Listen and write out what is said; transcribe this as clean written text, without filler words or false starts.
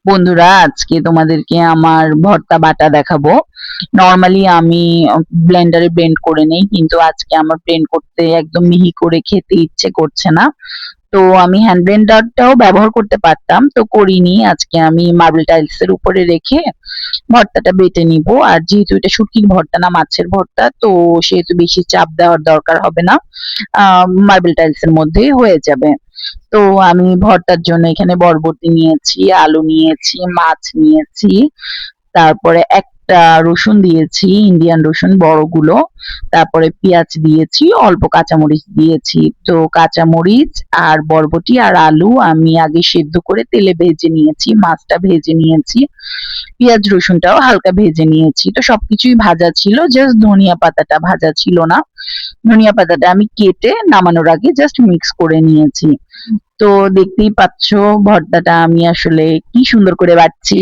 বন্ধুরা, আজকে তোমাদেরকে আমার ভর্তা বাটা দেখাবো। নরমালি আমি ব্লেন্ডারে ব্লেন্ড করে নেই, কিন্তু আজকে আমার ব্লেন্ড করতে একদম মিহি করে খেতে ইচ্ছে করছে না। তো আমি হ্যান্ড ব্লেন্ডারটাও ব্যবহার করতে পারতাম, তো করিনি। আজকে আমি মার্বেল টাইলস এর উপরে রেখে ভর্তাটা বেটে নিব। আর যেহেতু এটা শুটকির ভর্তা না মাছের ভর্তা, তো সেহেতু বেশি চাপ দেওয়ার দরকার হবে না, মার্বেল টাইলস এর মধ্যেই হয়ে যাবে। তো আমি ভর্তার জন্য এখানে বরবটি নিয়েছি, আলু নিয়েছি, মাছ নিয়েছি, তারপরে একটা রসুন দিয়েছি, ইন্ডিয়ান রসুন বড়গুলো, তারপরে পেঁয়াজ দিয়েছি, অল্প কাঁচামরিচ দিয়েছি। তো কাঁচামরিচ আর বরবটি আর আলু আমি আগে সেদ্ধ করে তেলে ভেজে নিয়েছি, মাছটা ভেজে নিয়েছি, পেঁয়াজ রসুনটাও হালকা ভেজে নিয়েছি। তো সবকিছুই ভাজা ছিল, জাস্ট ধনিয়া পাতাটা ভাজা ছিল না। ধনিয়া পাতাটা আমি কেটে নামানোর আগে জাস্ট মিক্স করে নিয়েছি। তো দেখতেই পাচ্ছ ভর্তাটা আমি আসলে কি সুন্দর করে বাটছি।